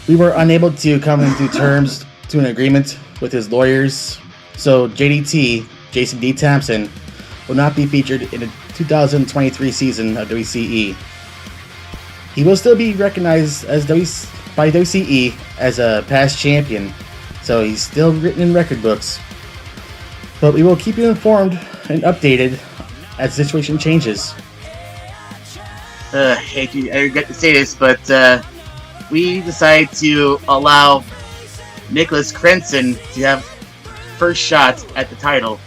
We were unable to come into terms to an agreement with his lawyers, so JDT, Jason D. Thompson, will not be featured in the 2023 season of WCE. He will still be recognized as by WCE as a past champion, so he's still written in record books. But we will keep you informed and updated as the situation changes. I regret to say this, but we decided to allow Nicholas Crenson to have first shot at the title.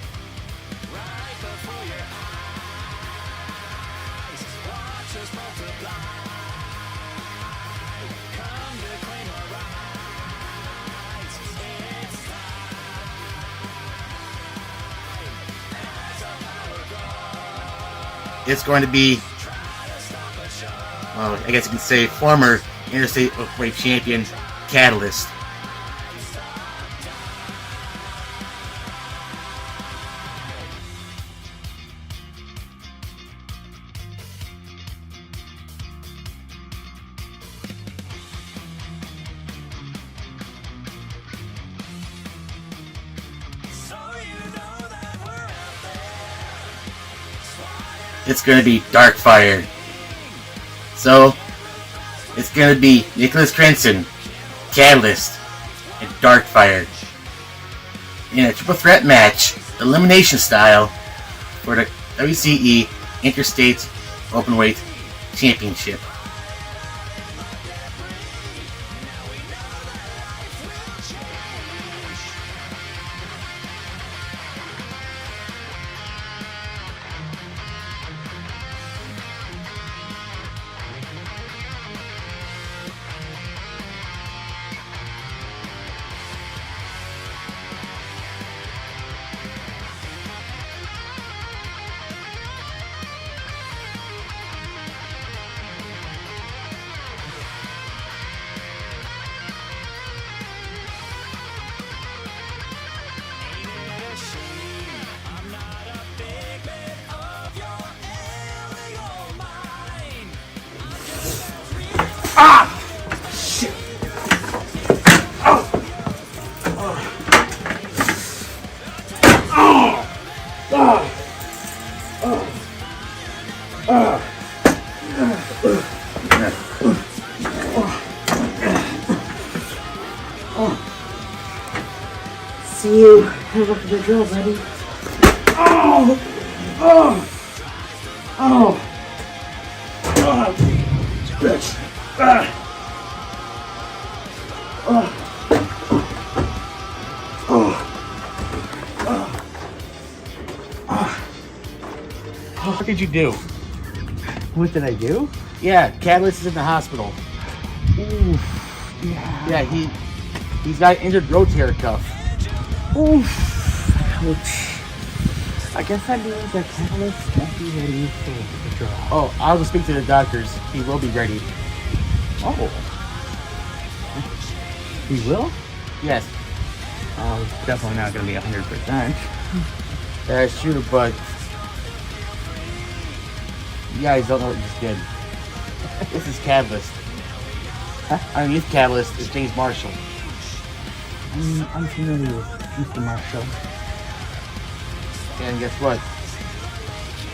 It's going to be, well, I guess you can say, former Interstate Openweight champion, KATALYST. It's going to be DARKFIRE. So, it's going to be Nicholas Crenson, KATALYST, and DARKFIRE in a triple threat match, elimination style, for the WCE Interstate Openweight Championship. Ah! Shit! Oh! Oh! Oh! Oh! Oh! See you. Have a look at the drill, buddy. Oh! Oh! Oh! Oh! Bitch! Ah! Oh! Oh! Oh! Oh! What did you do? What did I do? Yeah, KATALYST is in the hospital. Ooh. Yeah. Yeah, he's got an injured rotator cuff. Oof. Ouch. I guess that means that KATALYST won't be ready for the draw. Oh, I'll go speak to the doctors. He will be ready. Oh. He will? Yes. Oh, it's definitely not going to be 100%. That's true, but you guys don't know what you just did. This is KATALYST. Huh? Underneath KATALYST is James Marshall. I'm familiar with Mr. Marshall. And guess what?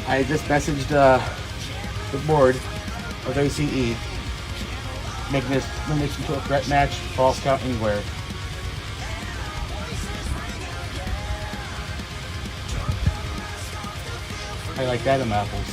I just messaged the board of WCE, making this elimination to a threat match, false count anywhere. I like that in apples.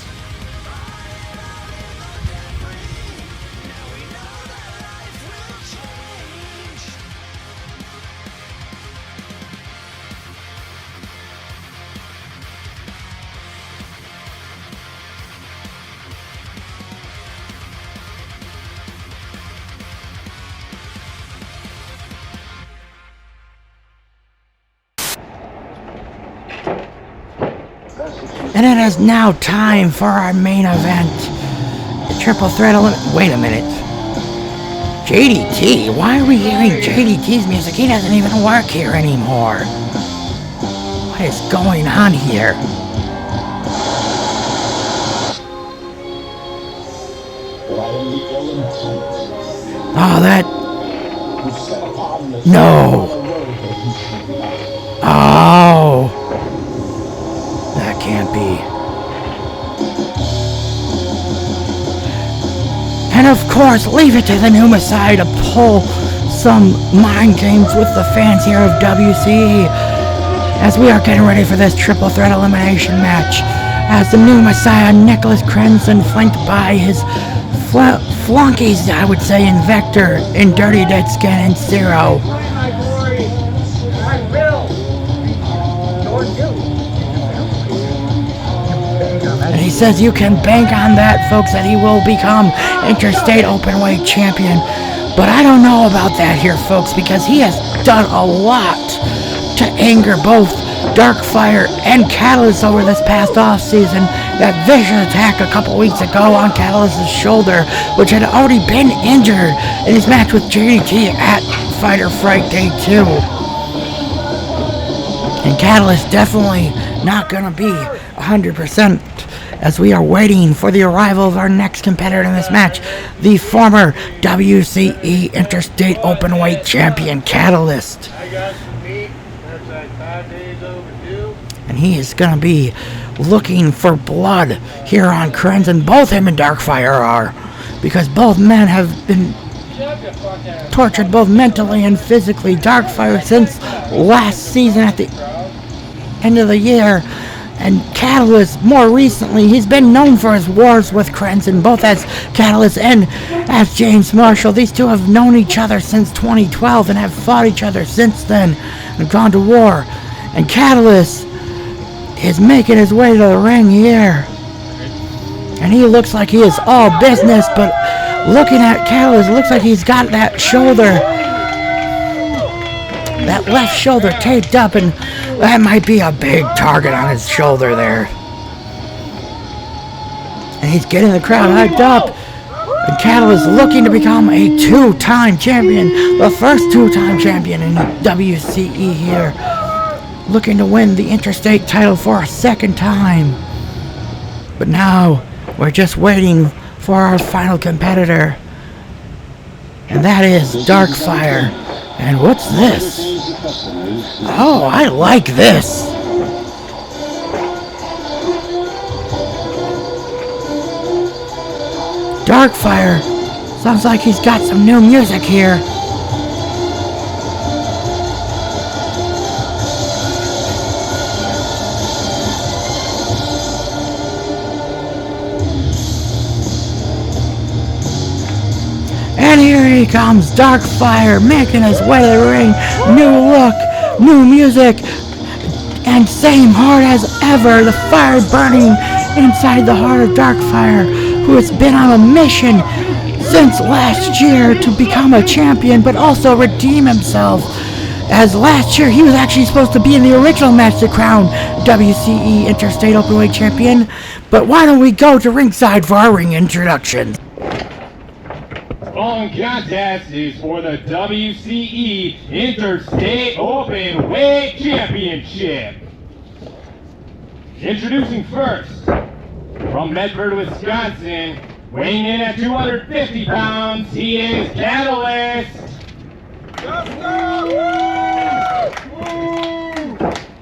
And it is now time for our main event. The triple threat wait a minute. JDT? Why are we hearing JDT's music? He doesn't even work here anymore. What is going on here? Oh, No. Oh. That can't be. And of course, leave it to the new Messiah to pull some mind games with the fans here of WCE as we are getting ready for this triple threat elimination match. As the new Messiah, Nicholas Crenson, flanked by his flunkies, I would say, in Vector, in Dirty Dead Skin, and Zero. And he says you can bank on that, folks, that he will become Interstate Openweight champion. But I don't know about that here, folks, because he has done a lot to anger both DARKFIRE and KATALYST over this past offseason. That vicious attack a couple weeks ago on KATALYST's shoulder, which had already been injured in his match with JDT at Fighter Fright Day 2. And KATALYST definitely not going to be 100%. As we are waiting for the arrival of our next competitor in this match, the former WCE Interstate Openweight champion, KATALYST. And he is going to be looking for blood here on Crenson. Both him and DARKFIRE are, because both men have been tortured both mentally and physically. DARKFIRE since last season at the end of the year. And KATALYST, more recently, he's been known for his wars with Crenson, both as KATALYST and as James Marshall. These two have known each other since 2012 and have fought each other since then and gone to war. And KATALYST is making his way to the ring here. And he looks like he is all business, but looking at KATALYST, it looks like he's got that shoulder, that left shoulder taped up, and that might be a big target on his shoulder there. And he's getting the crowd hyped up. And KATALYST looking to become a two-time champion, the first two-time champion in WCE here. Looking to win the Interstate title for a second time. But now, we're just waiting for our final competitor. And that is DARKFIRE. And what's this? Oh, I like this. DARKFIRE. Sounds like he's got some new music here. And here he comes, DARKFIRE, making his way to the ring. New look, new music, and same heart as ever. The fire burning inside the heart of DARKFIRE, who has been on a mission since last year to become a champion, but also redeem himself. As last year, he was actually supposed to be in the original match to crown WCE Interstate Openweight champion. But why don't we go to ringside for our ring introductions? Following contest is for the WCE Interstate Openweight Championship. Introducing first, from Medford, Wisconsin, weighing in at 250 pounds, he is KATALYST.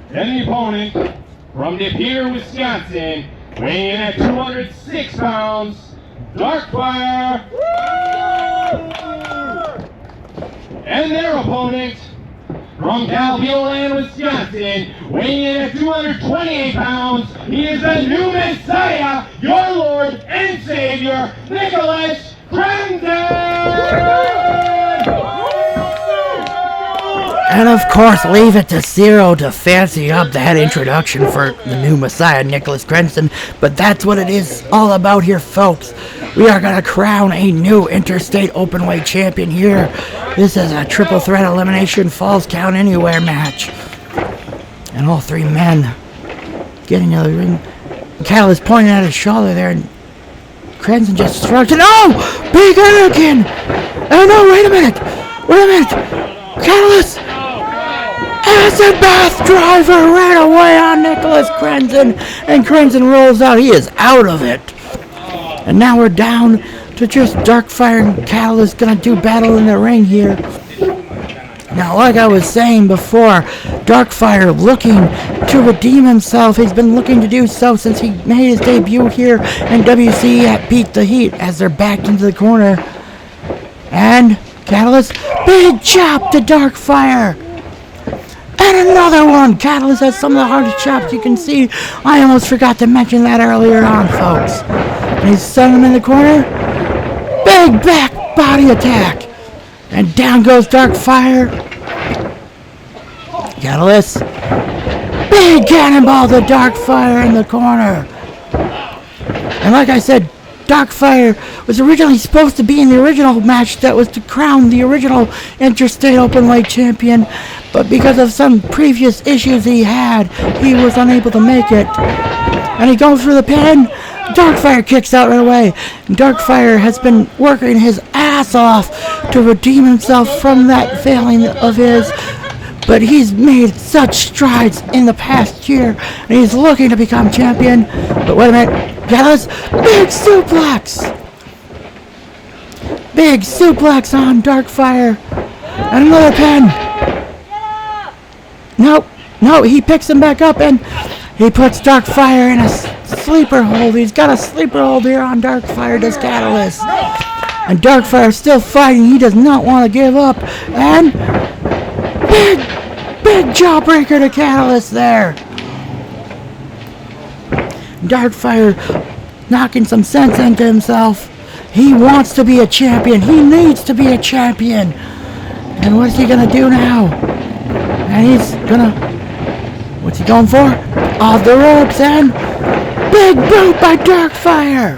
Then the opponent, from Depew, Wisconsin, weighing in at 206 pounds, DARKFIRE. And their opponent, from Calhoun, Wisconsin, weighing in at 228 pounds, he is the new Messiah, your Lord and Savior, Nicholas Crenson! And of course, leave it to Zero to fancy up that introduction for the new Messiah, Nicholas Crenson. But that's what it is all about here, folks. We are going to crown a new Interstate Openweight champion here. This is a triple threat elimination falls count anywhere match. And all three men getting to the ring. KATALYST pointing at his shoulder there, and Crenson just shrugs. Oh! Big Anakin! Oh no, wait a minute! KATALYST! Acid bath driver right away on Nicholas Crenson, and Crenson rolls out. He is out of it. And now we're down to just DARKFIRE and KATALYST gonna do battle in the ring here. Now, like I was saying before, Darkfire looking to redeem himself. He's been looking to do so since he made his debut here in WCE at Beat the Heat as they're backed into the corner. And Catalyst, big chop to Darkfire. And another one. Catalyst has some of the hardest chops you can see. I almost forgot to mention that earlier on, folks. And he's setting him in the corner. Big back body attack. And down goes Darkfire. Catalyst. Big cannonball to Darkfire in the corner. And like I said, Darkfire was originally supposed to be in the original match that was to crown the original Interstate Openweight champion, but because of some previous issues he had, he was unable to make it. And he goes for the pin. Darkfire kicks out right away. And Darkfire has been working his ass off to redeem himself from that failing of his, but he's made such strides in the past year, and he's looking to become champion. But wait a minute. Catalyst, big suplex! Big suplex on Darkfire. And another pin. No, he picks him back up and he puts Darkfire in a sleeper hold. He's got a sleeper hold here on Darkfire, does Catalyst. And Darkfire still fighting. He does not want to give up. And big jawbreaker to Catalyst there. Darkfire knocking some sense into himself. He wants to be a champion. He needs to be a champion. And what's he gonna do now? And he's gonna... What's he going for? Off the ropes and... Big boot by Darkfire!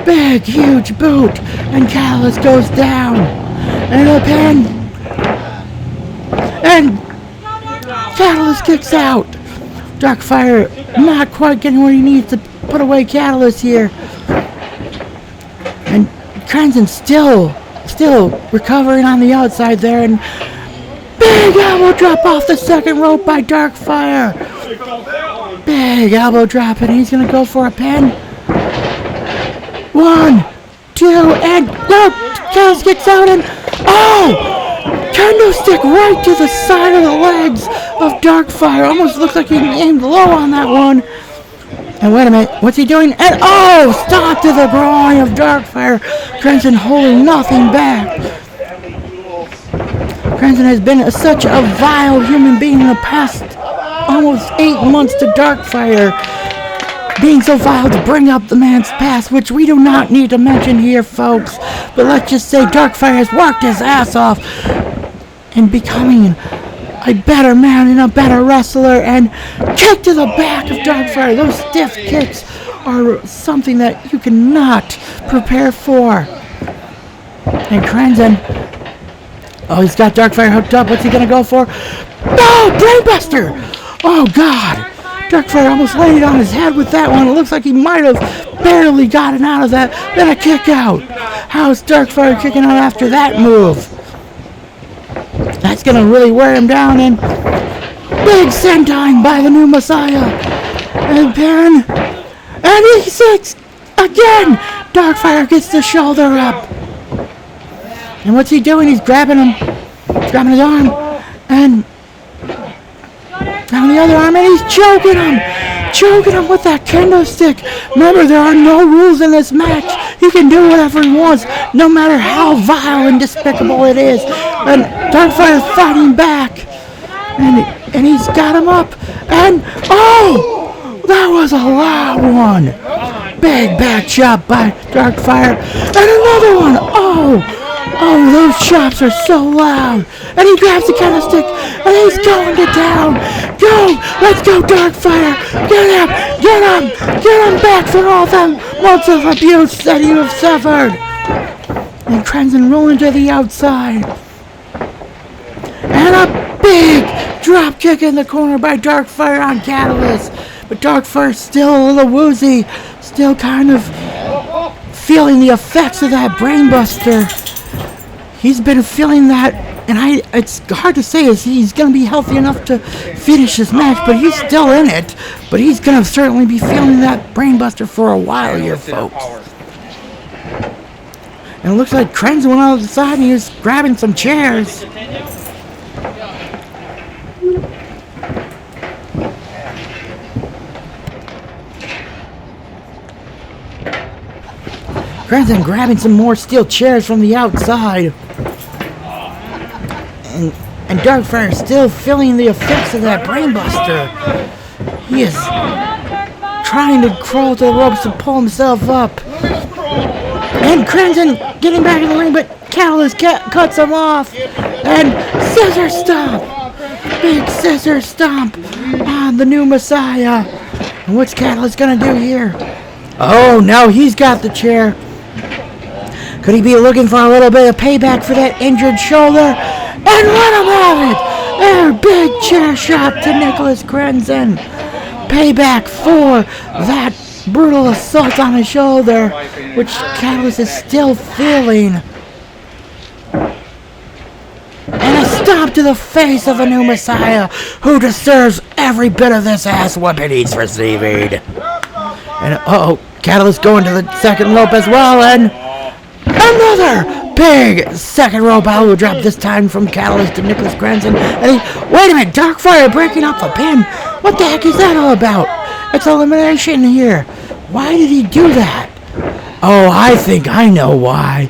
Big, huge boot. And Catalyst goes down. And a pin. And... Catalyst kicks out. Darkfire not quite getting where he needs to put away Catalyst here. And Crimson still recovering on the outside there, and big elbow drop off the second rope by Darkfire. Big elbow drop, and he's gonna go for a pin. 1, 2, and no! Catalyst kicks out and kendo stick right to the side of the legs of Darkfire. Almost looks like he aimed low on that one. And wait a minute, what's he doing? And stop to the groin of Darkfire. Crimson holding nothing back. Crimson has been such a vile human being in the past almost 8 months to Darkfire. Being so vile to bring up the man's past, which we do not need to mention here, folks. But let's just say Darkfire has worked his ass off in becoming a better man and a better wrestler, and kick to the back of Darkfire. Those stiff kicks are something that you cannot prepare for. And Crimson, he's got Darkfire hooked up. What's he gonna go for? No, brainbuster! Oh God, Darkfire almost landed on his head with that one. It looks like he might have barely gotten out of that. Then a kick out. How's Darkfire kicking out after that move? That's gonna really wear him down, and big senton by the new Messiah. And pin. And E6 again. Darkfire gets the shoulder up. And what's he doing? He's grabbing him. He's grabbing his arm. And down the other arm, and he's choking him. Choking him with that kendo stick. Remember, there are no rules in this match. He can do whatever he wants, no matter how vile and despicable it is. And Darkfire is fighting back. And he's got him up. And, that was a loud one. Big back chop by Darkfire. And another one. Those chops are so loud. And he grabs the kendo stick, and he's going to town. Go! Let's go, Darkfire! Get him back for all them months of abuse that you have suffered. And Crimson rolling to the outside. And a big drop kick in the corner by Darkfire on Catalyst. But Darkfire's still a little woozy, still kind of feeling the effects of that brainbuster. He's been feeling that, and it's hard to say if he's going to be healthy enough to finish this match, but he's still in it. But he's going to certainly be feeling that brainbuster for a while here, folks. And it looks like Crimson went out of the side and he was grabbing some chairs. Crimson grabbing some more steel chairs from the outside. And Darkfire still feeling the effects of that brainbuster. He is trying to crawl to the ropes to pull himself up. And Crimson getting back in the ring, but Catalyst cuts him off. And scissor stomp. Big scissor stomp on the new Messiah. And what's Catalyst gonna do here? Oh, now he's got the chair. Could he be looking for a little bit of payback for that injured shoulder? And what about it? A big chair shot to Nicholas Crimson. Payback for that brutal assault on his shoulder, which Catalyst is still feeling. And a stomp to the face of the new Messiah, who deserves every bit of this ass whipping he's receiving. And Catalyst going to the second rope as well, and another big second rope elbow drop, this time from Catalyst to Nicholas Crimson. And wait a minute, Darkfire breaking up the pin. What the heck is that all about? It's elimination here. Why did he do that? Oh, I think I know why.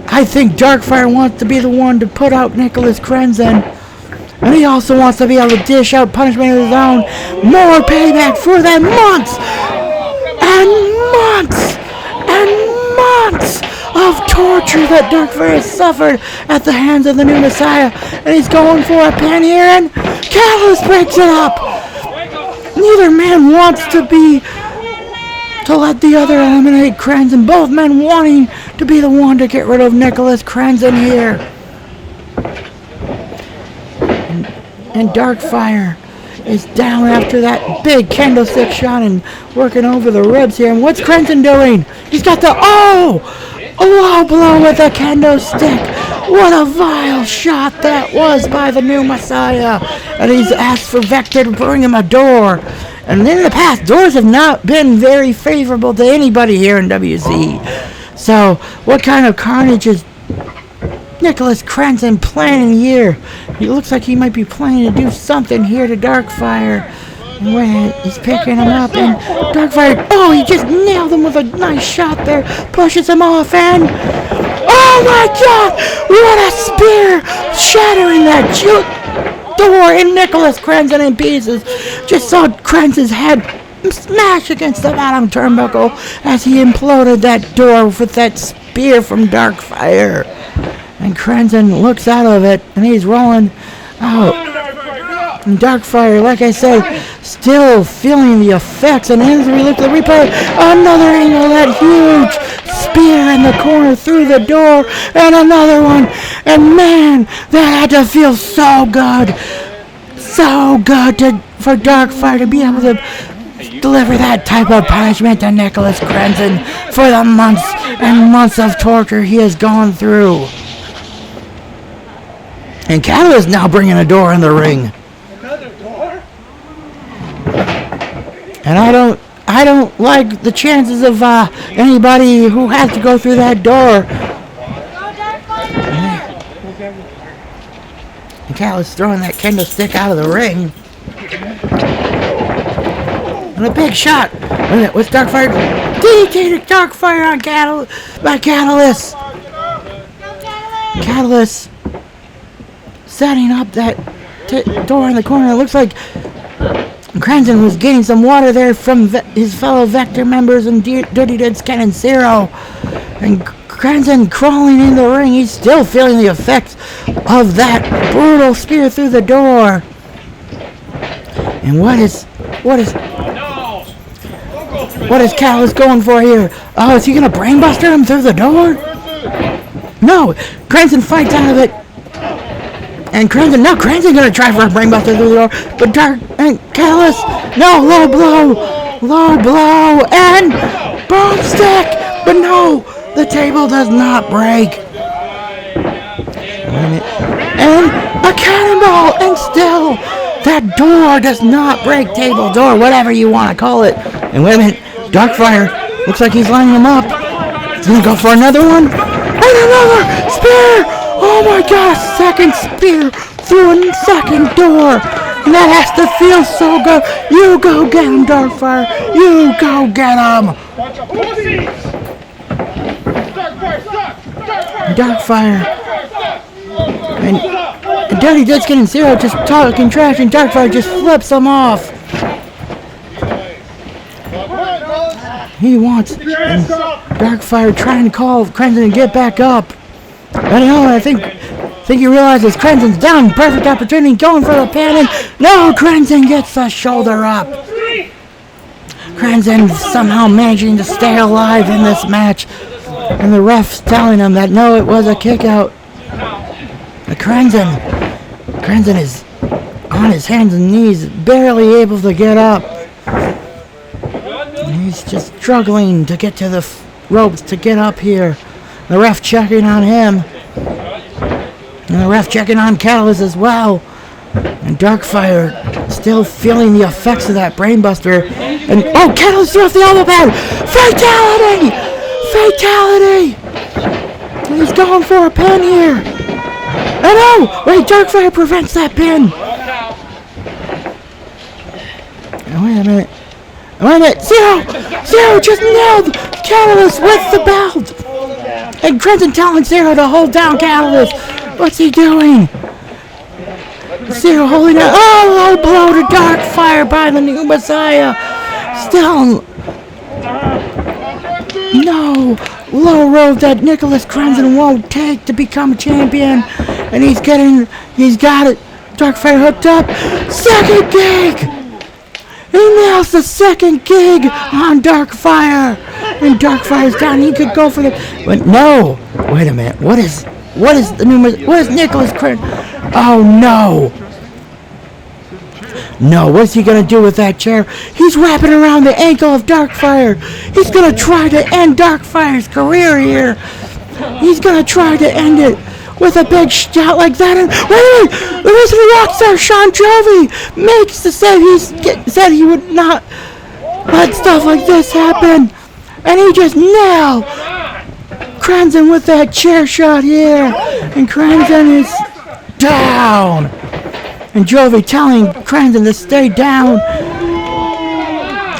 I think Darkfire wants to be the one to put out Nicholas Crimson. And he also wants to be able to dish out punishment of his own. More payback for them months and months and months of torture that Darkfire has suffered at the hands of the new Messiah. And he's going for a pin here, and Catalyst breaks it up. Neither man wants to let the other eliminate Crimson. Both men wanting to be the one to get rid of Nicholas Crimson here. And Darkfire is down after that big candlestick shot and working over the ribs here. And what's Crimson doing? He's got the low blow with a candlestick. What a vile shot that was by the new Messiah. And he's asked for Vector to bring him a door. And in the past, doors have not been very favorable to anybody here in WC. So, what kind of carnage is Nicholas Crimson planning here? He looks like he might be planning to do something here to Darkfire. And he's picking him up, and Darkfire, he just nailed him with a nice shot there. Pushes him off, and oh my God! What a spear! Shattering that door in Nicholas Crimson in pieces. Just saw Crimson's head smash against the bottom turnbuckle as he imploded that door with that spear from Darkfire. And Crimson looks out of it, and he's rolling out. And Darkfire, like I said, still feeling the effects. And as we look at the replay, another angle of that huge spear in the corner through the door, and another one. And man, that had to feel so good. So good for Darkfire to be able to deliver that type of punishment to Nicholas Crimson for the months and months of torture he has gone through. And Catalyst now bringing a door in the ring. And I don't like the chances of anybody who has to go through that door. And Catalyst throwing that candlestick out of the ring. And a big shot. What's Darkfire? DDT Darkfire on Catalyst. Catalyst setting up that door in the corner. It looks like Crimson was getting some water there from his fellow Vector members and Dirty Dead's Ken and Zero. And Crimson crawling in the ring. He's still feeling the effects of that brutal spear through the door. And what is Catalyst going for here? Oh, is he gonna brainbuster him through the door? No, Crimson fights out of it. And Crimson's gonna try for a brainbuster through the door, but Catalyst, no, low blow, and broomstick, but no, the table does not break. And a cannonball, and still, that door does not break. Table, door, whatever you want to call it. And wait a minute, Darkfire, looks like he's lining him up. He's gonna go for another one, and another spear. Oh my gosh, second spear through a second door. And that has to feel so good. You go get him, Darkfire. You go get him. Darkfire. And Dirty Disc and Zero just talking trash, and Darkfire just flips them off. He wants Darkfire trying to call Crenson and get back up. I don't know, I think he realizes Crenson's down. Perfect opportunity, going for the pin, and no, Crenson gets the shoulder up. Crenson somehow managing to stay alive in this match, and the ref's telling him that no, it was a kick out. But Crenson is on his hands and knees, barely able to get up. And he's just struggling to get to the ropes to get up here. The ref checking on him. And the ref checking on KATALYST as well. And Darkfire still feeling the effects of that brainbuster. And oh, KATALYST threw off the elbow pad! Fatality! Fatality! And he's going for a pin here. And oh! Wait, Darkfire prevents that pin! Wait a minute. Zero just nailed KATALYST with the belt! And Crenson telling Zero to hold down KATALYST. What's he doing? Zero holding out. Oh, low blow to Darkfire by the new Messiah. Still. No. Low road that Nicholas Crenson won't take to become champion. And he's got it. Darkfire hooked up. Second gig. He nails the second gig on Darkfire. And Darkfire's down. He could go for the. But no. Wait a minute. What is Nicholas Crenson? Oh no. No, what's he gonna do with that chair? He's wrapping around the ankle of Darkfire. He's gonna try to end Darkfire's career here. He's gonna try to end it with a big shot like that. And wait, the Resident Rockstar Sean Jovi makes the save. Said he would not let stuff like this happen, and he just nailed Crenson with that chair shot here, and Crenson is down. And Jovi telling Crenson to stay down.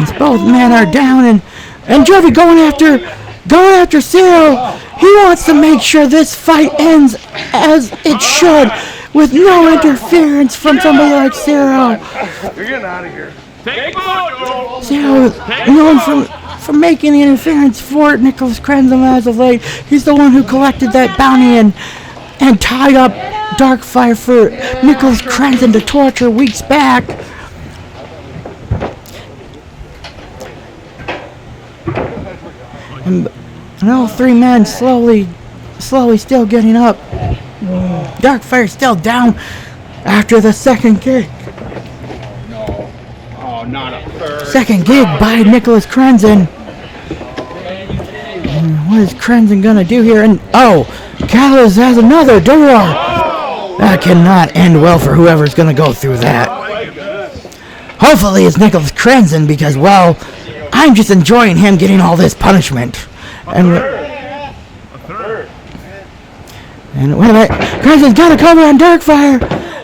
As both men are down, and Jovi going after Zero. He wants to make sure this fight ends as it should, with no interference from somebody like Zero. You're getting out of here. Zero, known for making the interference for Nicholas Crenson as of late. He's the one who collected that bounty and tied up Darkfire for Nicholas Crenson to torture weeks back. And all three men slowly still getting up. Darkfire still down after the second gig. No. Oh, not a third. Second gig by Nicholas Crenson. And what is Crenson gonna do here? And oh, KATALYST has another door. That cannot end well for whoever's gonna go through that. Hopefully it's Nicholas Crenson, because, well, I'm just enjoying him getting all this punishment. And wait a minute, Crenson's got a cover on Darkfire,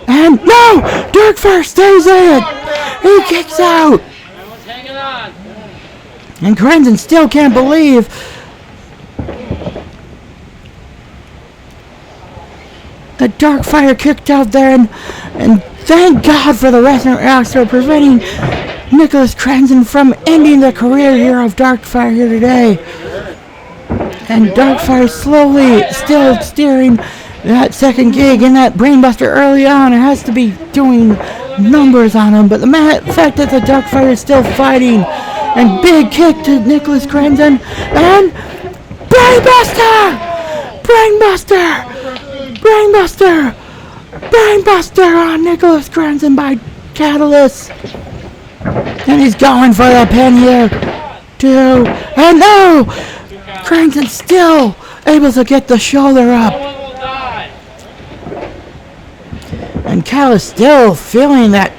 and no, Darkfire stays in it. He kicks out, and Crenson still can't believe that Darkfire kicked out there, and thank God for the Wrestling Rockstar preventing Nicholas Crenson from ending the career here of Darkfire here today. And Darkfire slowly still steering that second gig, and that brainbuster early on, it has to be doing numbers on him, but the fact that the Darkfire is still fighting, and big kick to Nicholas Crenson, and Brainbuster on Nicholas Crenson by KATALYST. And he's going for the pin here, too. And no! Crenson still able to get the shoulder up. And KATALYST still feeling that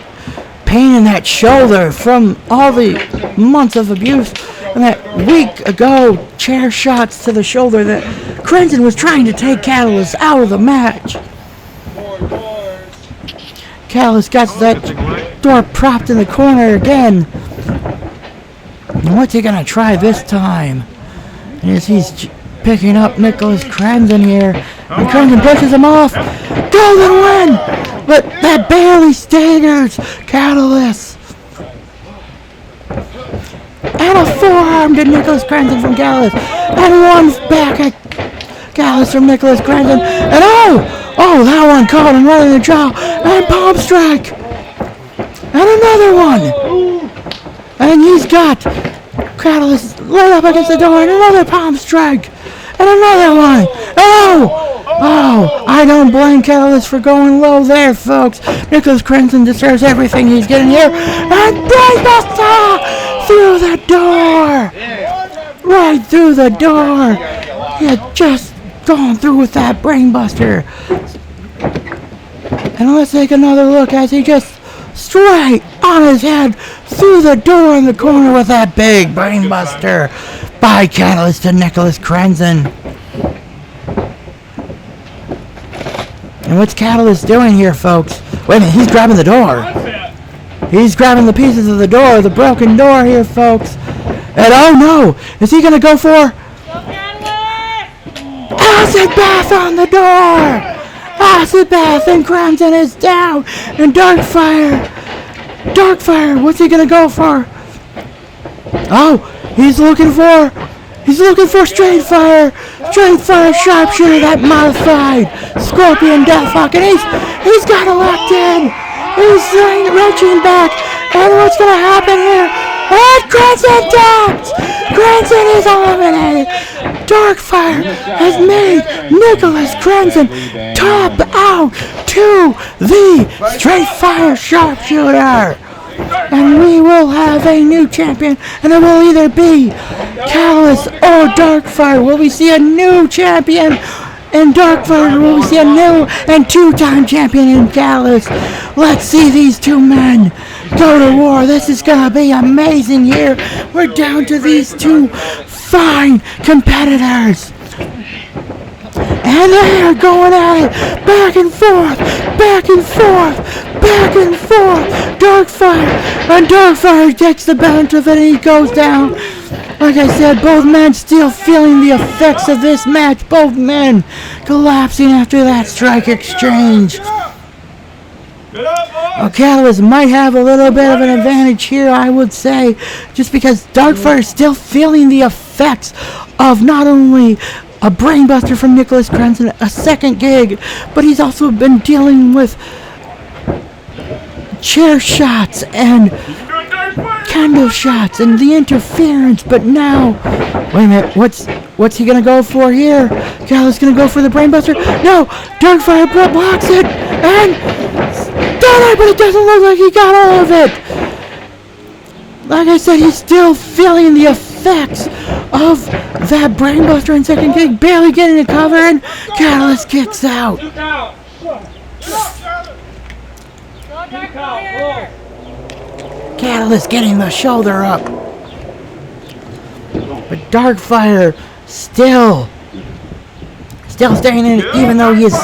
pain in that shoulder from all the months of abuse and that week ago chair shots to the shoulder that Crenson was trying to take KATALYST out of the match. KATALYST got that door propped in the corner again. And what's he gonna try this time? As he's picking up Nicholas Crenson here. And Crenson pushes him off. Golden win! But that barely staggers KATALYST. And a forearm to Nicholas Crenson from KATALYST. And one back at KATALYST from Nicholas Crenson. And oh, that one caught him right in the jaw. And palm strike. And another one. And he's got KATALYST right up against the door. And another palm strike. And another one. Oh, I don't blame KATALYST for going low there, folks. Nicholas Crenson deserves everything he's getting here. And brainbuster through the door. Right through the door. He had just gone through with that brainbuster. And let's take another look as he just straight on his head through the door in the corner with that big brainbuster by KATALYST to Nicholas Crenson. And what's KATALYST doing here, folks? Wait a minute, he's grabbing the door. He's grabbing the pieces of the door, the broken door here, folks. And oh no, is he gonna go for acid bath on the door? Acid bath, and Crenson is down. And DARKFIRE, what's he gonna go for? Oh, he's looking for straight fire sharpshooter, that modified Scorpion Deathhawk, and he's got it locked in. He's reaching back, and what's gonna happen here? And Crenson tapped! Crenson is eliminated. DARKFIRE has made Nicholas Crenson top out to the straight fire sharpshooter. And we will have a new champion, and it will either be KATALYST or DARKFIRE. Will we see a new champion in DARKFIRE? Will we see a new and two-time champion in KATALYST? Let's see these two men go to war. This is gonna be amazing here. We're down to these two fine competitors. And they are going at it, back and forth, back and forth, back and forth. DARKFIRE takes the benefit of it, and he goes down. Like I said, both men still feeling the effects of this match. Both men collapsing after that strike exchange. KATALYST might have a little bit of an advantage here, I would say, just because DARKFIRE is still feeling the effects of not only a brainbuster from Nicholas Crenson, a second gig, but he's also been dealing with chair shots and candle shots and the interference. But now, wait a minute, what's he gonna go for here? KATALYST gonna go for the brainbuster? No, DARKFIRE blocks it and but it doesn't look like he got all of it. Like I said, he's still feeling the effects of that brainbuster and second gig, barely getting the cover, and KATALYST kicks out. KATALYST getting the shoulder up. But DARKFIRE still staying in it, even though he's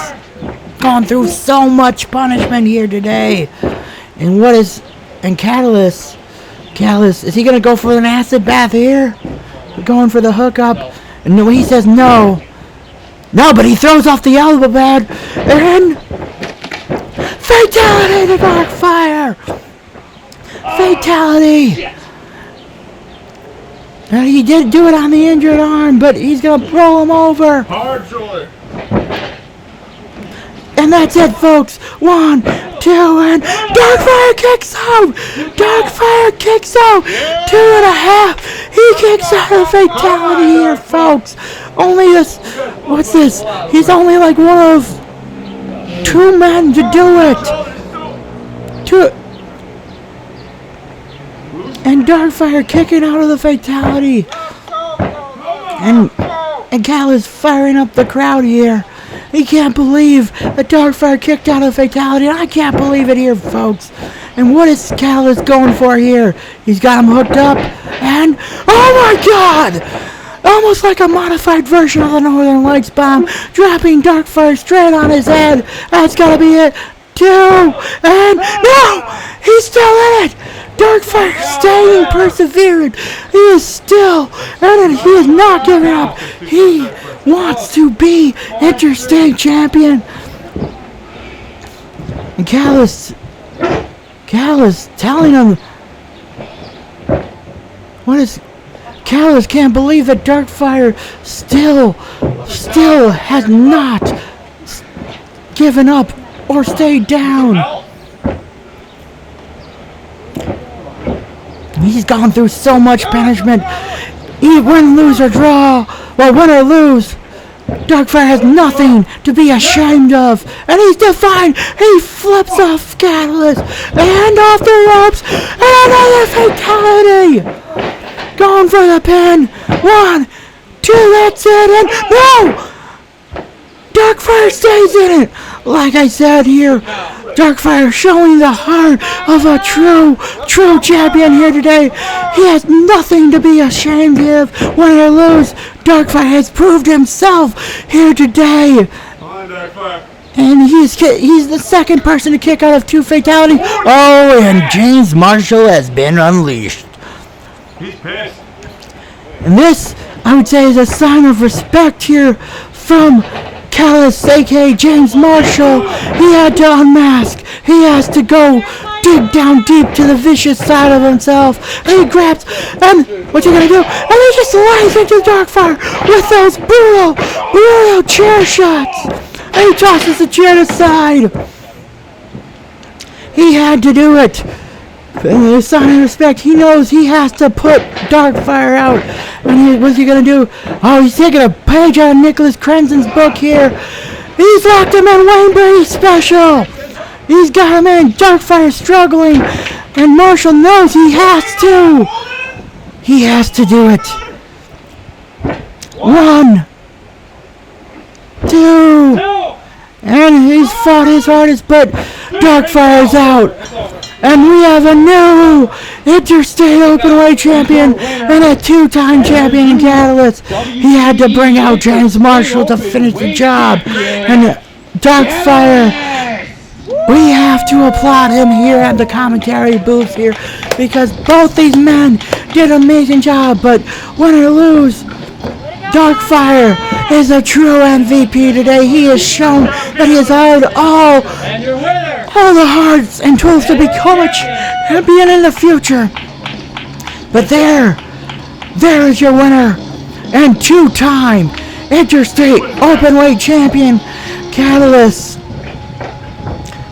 gone through so much punishment here today. And KATALYST, is he gonna go for an acid bath here? Going for the hookup, and he says no, but he throws off the elbow pad, and fatality to DARKFIRE. Fatality. Now, he did do it on the injured arm, but he's gonna roll him over. Hard shoulder. And that's it, folks. 1, 2, and DARKFIRE kicks out. DARKFIRE kicks out. 2.5. He kicks out a fatality here, folks. Only this. What's this? He's only like one of 2 men to do it. And DARKFIRE kicking out of the fatality. And KATALYST firing up the crowd here. He can't believe that DARKFIRE kicked out of fatality. I can't believe it here, folks. And what is KATALYST going for here? He's got him hooked up, and oh my God! Almost like a modified version of the Northern Lights bomb, dropping DARKFIRE straight on his head. That's gotta be it. 2, and no! He's still in it! DARKFIRE staying perseverant. He is still in it. He is not giving up. He wants to be Interstate Champion. And Catalyst telling him, Catalyst can't believe that Darkfire still has not given up or stayed down. He's gone through so much punishment. Win, lose, or draw, well, win or lose, Darkfire has nothing to be ashamed of. And he's defiant. He flips off Catalyst and off the ropes. And another fatality. Going for the pin. 1, 2, that's it. And no! Darkfire stays in it. Like I said here, Darkfire showing the heart of a true champion here today. He has nothing to be ashamed of. Win or lose, Darkfire has proved himself here today. And he's the second person to kick out of 2 fatalities. Oh, and James Marshall has been unleashed. He's pissed. And this, I would say, is a sign of respect here from Catalyst, aka James Marshall. He had to unmask. He has to go dig down deep to the vicious side of himself. And he grabs, and what's he gonna do? And he just lays into Darkfire with those brutal chair shots. And he tosses the chair aside. He had to do it. In a sign of respect, he knows he has to put Darkfire out. And what's he gonna do? Oh, he's taking a page out of Nicholas Crenzen's book here. He's locked him in Wayne Brady special. He's got him in. Darkfire struggling, and Marshall knows he has to. He has to do it. 1, 2, and he's fought his hardest, but Darkfire's out. And we have a new Interstate Openweight champion and a 2-time champion in Catalyst. He had to bring out James Marshall to finish the job. And Darkfire, we have to applaud him here at the commentary booth here, because both these men did an amazing job. But win or lose, Darkfire is a true MVP today. He has shown that he has had all the hearts and tools to become a champion in the future. But there is your winner and 2-time Interstate Openweight champion, Catalyst.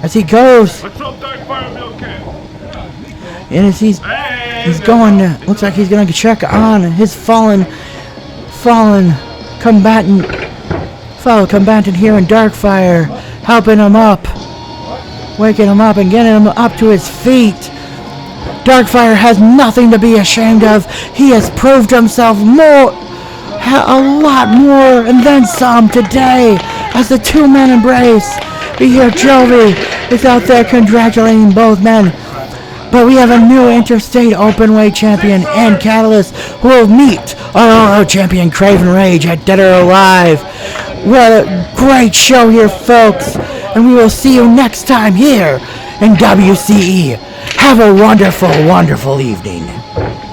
As he goes, and as he's going to, looks like he's going to check on his fallen combatant here in Darkfire, helping him up, waking him up and getting him up to his feet. Darkfire has nothing to be ashamed of. He has proved himself a lot more, and then some today as the 2-man embrace. We hear Jovi is out there congratulating both men. But we have a new Interstate Openweight champion and Catalyst who will meet our champion Craven Rage at Dead or Alive. What a great show here, folks. And we will see you next time here in WCE. Have a wonderful, wonderful evening.